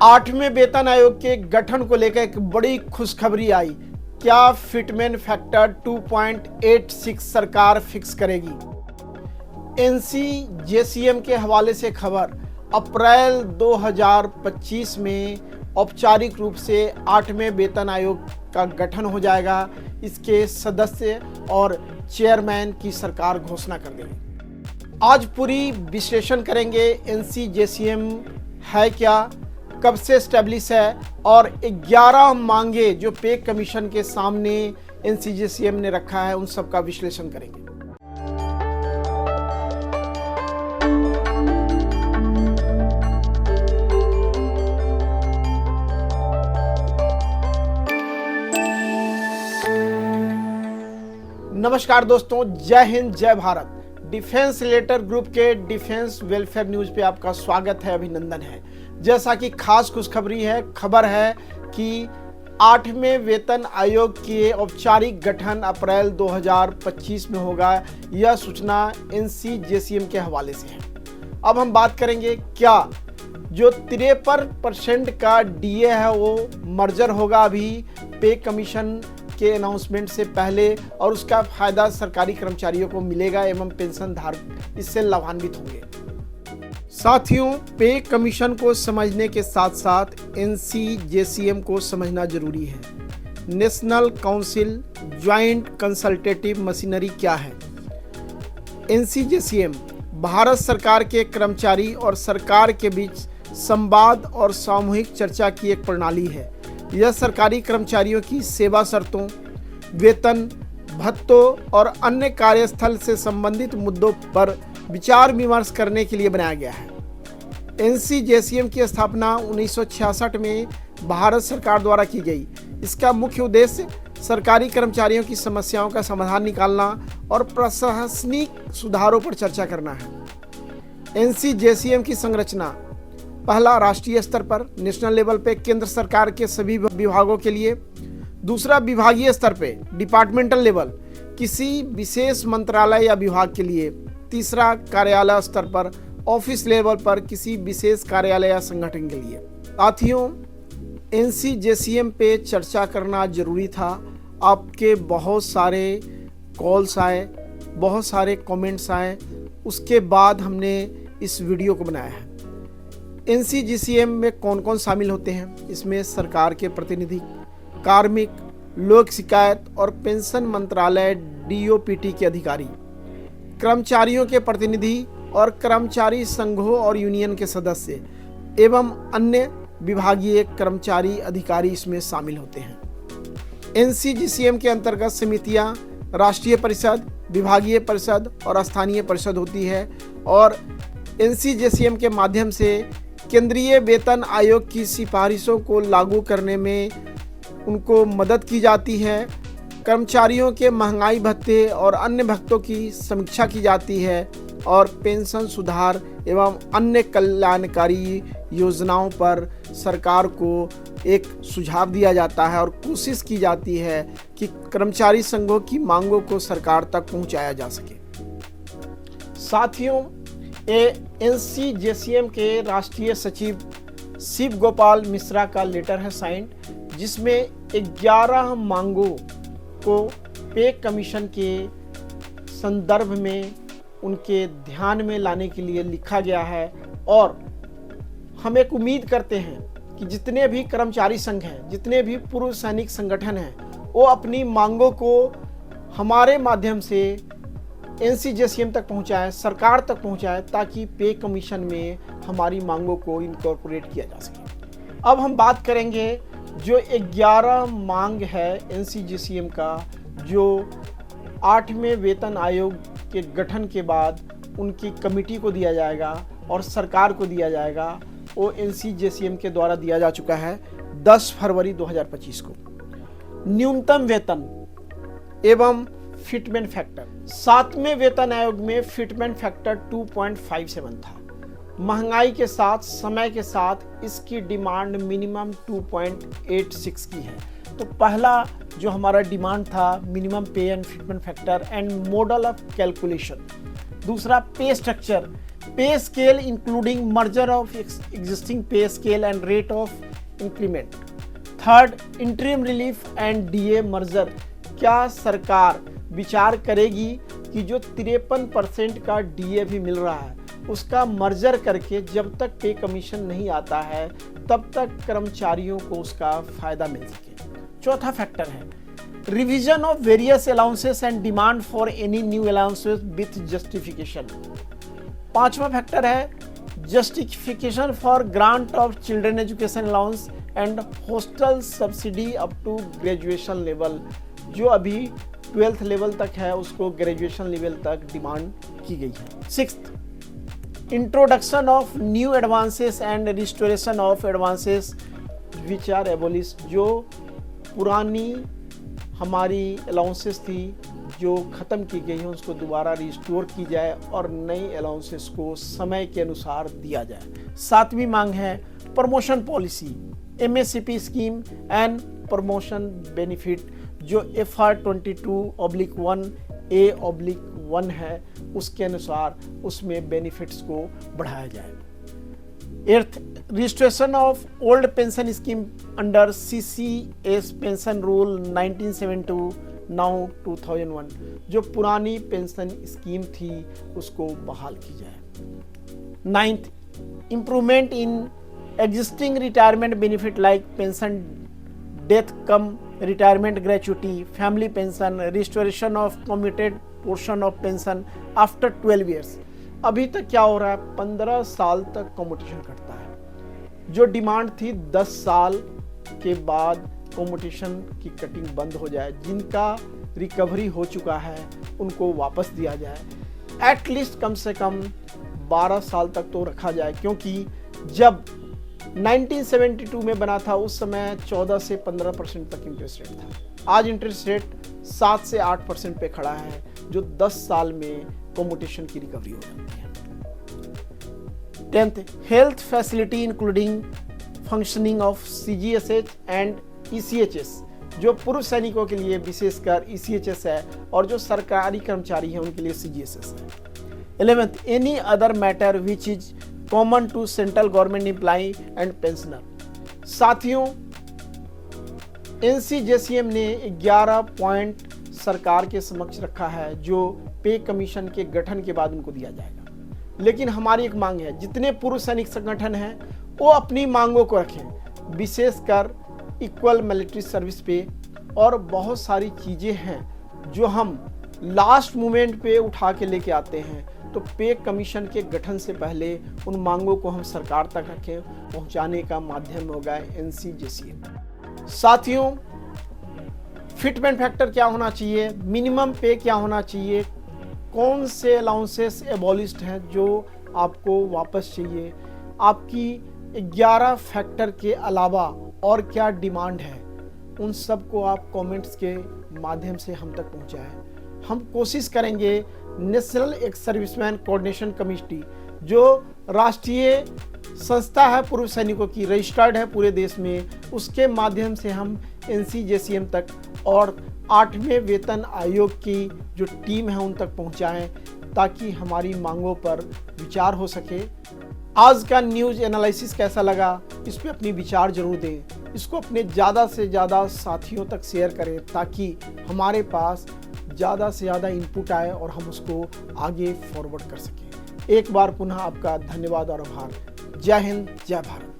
8वें वेतन आयोग के गठन को लेकर एक बड़ी खुशखबरी आई। क्या फिटमेन फैक्टर 2.86 सरकार फिक्स करेगी? NCJCM के हवाले से खबर, अप्रैल 2025 में औपचारिक रूप से 8वें वेतन आयोग का गठन हो जाएगा। इसके सदस्य और चेयरमैन की सरकार घोषणा कर देगी। आज पूरी विश्लेषण करेंगे। NCJCM है क्या, कब से स्टैब्लिश है और 11 मांगे जो पे कमीशन के सामने NCJCM ने रखा है, उन सब का विश्लेषण करेंगे। नमस्कार दोस्तों, जय हिंद, जय भारत। डिफेंस रिलेटेड ग्रुप के डिफेंस वेलफेयर न्यूज पे आपका स्वागत है, अभिनंदन है। जैसा कि खास खुशखबरी है, खबर है कि 8वें वेतन आयोग के औपचारिक गठन अप्रैल 2025 में होगा। यह सूचना NCJCM के हवाले से है। अब हम बात करेंगे क्या जो 53% का DA है वो मर्जर होगा अभी पे कमीशन के अनाउंसमेंट से पहले, और उसका फायदा सरकारी कर्मचारियों को मिलेगा एवं पेंशन धारक इससे लाभान्वित होंगे। साथियों, पे कमीशन को समझने के साथ साथ NCJCM को समझना जरूरी है। National council joint consultative machinery क्या है? NCJCM भारत सरकार के कर्मचारी और सरकार के बीच संवाद और सामूहिक चर्चा की एक प्रणाली है। यह सरकारी कर्मचारियों की सेवा शर्तों, वेतन, भत्तों और अन्य कार्यस्थल से संबंधित मुद्दों पर विचार विमर्श करने के लिए बनाया गया है। NCJCM की स्थापना 1966 में भारत सरकार द्वारा की गई। इसका मुख्य उद्देश्य सरकारी कर्मचारियों की समस्याओं का समाधान निकालना और प्रशासनिक सुधारों पर चर्चा करना है। NCJCM की संरचना, पहला, राष्ट्रीय स्तर पर नेशनल लेवल पे केंद्र सरकार के सभी विभागों के लिए। दूसरा, विभागीय स्तर पे डिपार्टमेंटल लेवल किसी विशेष मंत्रालय या विभाग के लिए। तीसरा, कार्यालय स्तर पर ऑफिस लेवल पर किसी विशेष कार्यालय या संगठन के लिए। साथियों, NCJCM पे चर्चा करना जरूरी था। आपके बहुत सारे कॉल्स आए, बहुत सारे कमेंट्स आए, उसके बाद हमने इस वीडियो को बनाया है। NCJCM में कौन कौन शामिल होते हैं? इसमें सरकार के प्रतिनिधि, कार्मिक, लोक शिकायत और पेंशन मंत्रालय DOPT के अधिकारी, कर्मचारियों के प्रतिनिधि और कर्मचारी संघों और यूनियन के सदस्य एवं अन्य विभागीय कर्मचारी अधिकारी इसमें शामिल होते हैं। NCJCM के अंतर्गत समितियां, राष्ट्रीय परिषद, विभागीय परिषद और स्थानीय परिषद होती है, और NCJCM के माध्यम से केंद्रीय वेतन आयोग की सिफारिशों को लागू करने में उनको मदद की जाती है। कर्मचारियों के महंगाई भत्ते और अन्य भत्तों की समीक्षा की जाती है और पेंशन सुधार एवं अन्य कल्याणकारी योजनाओं पर सरकार को एक सुझाव दिया जाता है और कोशिश की जाती है कि कर्मचारी संघों की मांगों को सरकार तक पहुंचाया जा सके। साथियों, NCJCM के राष्ट्रीय सचिव शिव गोपाल मिश्रा का लेटर है साइंड, जिसमें 11 मांगों को पे कमीशन के संदर्भ में उनके ध्यान में लाने के लिए लिखा गया है। और हम एक उम्मीद करते हैं कि जितने भी कर्मचारी संघ हैं, जितने भी पूर्व सैनिक संगठन हैं, वो अपनी मांगों को हमारे माध्यम से NCJCM तक पहुंचाएं, सरकार तक पहुंचाएं, ताकि पे कमीशन में हमारी मांगों को इनकॉर्पोरेट किया जा सके। अब हम बात करेंगे जो 11 मांग है NCJCM का, जो 8वें वेतन आयोग के गठन के बाद उनकी कमेटी को दिया जाएगा और सरकार को दिया जाएगा। वो NCJCM के द्वारा दिया जा चुका है 10 फरवरी 2025 को। न्यूनतम वेतन एवं फिटमेन फैक्टर, 7वें वेतन आयोग में फिटमेन फैक्टर 2.57 था। महंगाई के साथ, समय के साथ इसकी डिमांड मिनिमम 2.86 की है। तो पहला जो हमारा डिमांड था, मिनिमम पे and fitment factor and model of calculation. दूसरा, पे स्ट्रक्चर पे scale including merger of existing पे scale and rate of increment. Third, interim relief and DA merger. क्या सरकार विचार करेगी कि जो 53% का डीए भी मिल रहा है उसका मर्जर करके जब तक पे कमीशन नहीं आता है तब तक कर्मचारियों को उसका फायदा मिल सके। चौथा फैक्टर है revision of various allowances and demand for any new allowances with justification. पांचवा फैक्टर है justification for grant of children education allowance and hostel subsidy up to graduation level. जो अभी 12th लेवल तक है उसको ग्रेजुएशन लेवल तक demand की गई है। Sixth, introduction of new advances and restoration of advances which are abolished. जो पुरानी हमारी अलाउंसेस थी जो ख़त्म की गई है उसको दोबारा रिस्टोर की जाए और नई अलाउंसेस को समय के अनुसार दिया जाए। सातवीं मांग है promotion policy, MSCP scheme and promotion benefit. जो FR 22/1A/1 है उसके अनुसार उसमें बेनिफिट्स को बढ़ाया जाए। Eighth, registration of old pension scheme under CCS pension rule 1972 now 2001। जो पुरानी पेंशन स्कीम थी उसको बहाल की जाए। Ninth, improvement in existing retirement benefit like pension death come retirement gratuity, family pension, restoration of commuted portion of pension after 12 years. अभी तक क्या हो रहा है 15 साल तक कम्यूटेशन कटता है। जो डिमांड थी 10 साल के बाद कम्यूटेशन की कटिंग बंद हो जाए, जिनका रिकवरी हो चुका है उनको वापस दिया जाए। एटलीस्ट कम से कम 12 साल तक तो रखा जाए, क्योंकि जब 1972 में बना था उस समय 14 से 15% तक इंटरेस्ट रेट था। आज इंटरेस्ट रेट 7 से 8% पे खड़ा है, जो 10 साल में कम्यूटेशन की रिकवरी हो जाती है। 10th, health facility including functioning of CGSH and ECHS। जो पूर्व सैनिकों के लिए विशेषकर ECHS है और जो सरकारी कर्मचारी हैं उनके लिए CGSS है। 11th, any other matter which is common to central government employee and pensioner. साथियों, NCJCM ने 11 पॉइंट सरकार के समक्ष रखा है जो पे कमीशन के गठन के बाद उनको दिया जाएगा। लेकिन हमारी एक मांग है जितने पूर्व सैनिक संगठन हैं वो अपनी मांगों को रखें, विशेषकर इक्वल मिलिट्री सर्विस पे, और बहुत सारी चीज़ें हैं जो हम लास्ट मोमेंट पे उठा के लेके आते हैं। तो पे कमीशन के गठन से पहले उन मांगों को हम सरकार तक रखें, पहुंचाने का माध्यम होगा NCJCM। साथियों, फिटमेंट फैक्टर क्या होना चाहिए, मिनिमम पे क्या होना चाहिए, कौन से अलाउंसेस एबॉलिश्ड हैं जो आपको वापस चाहिए, आपकी 11 फैक्टर के अलावा और क्या डिमांड है, उन सब को आप कमेंट्स के माध्यम से हम तक पहुंचाएं। हम कोशिश करेंगे national ex serviceman coordination committee जो राष्ट्रीय संस्था है पूर्व सैनिकों की, रजिस्टर्ड है पूरे देश में, उसके माध्यम से हम NCJCM तक और 8वें वेतन आयोग की जो टीम है उन तक पहुंचाएं ताकि हमारी मांगों पर विचार हो सके। आज का न्यूज़ एनालिसिस कैसा लगा इस पर अपनी विचार जरूर दें। इसको अपने ज़्यादा से ज़्यादा साथियों तक शेयर करें ताकि हमारे पास ज़्यादा से ज़्यादा इनपुट आए और हम उसको आगे फॉरवर्ड कर सकें। एक बार पुनः आपका धन्यवाद और आभार। जय हिंद, जय भारत।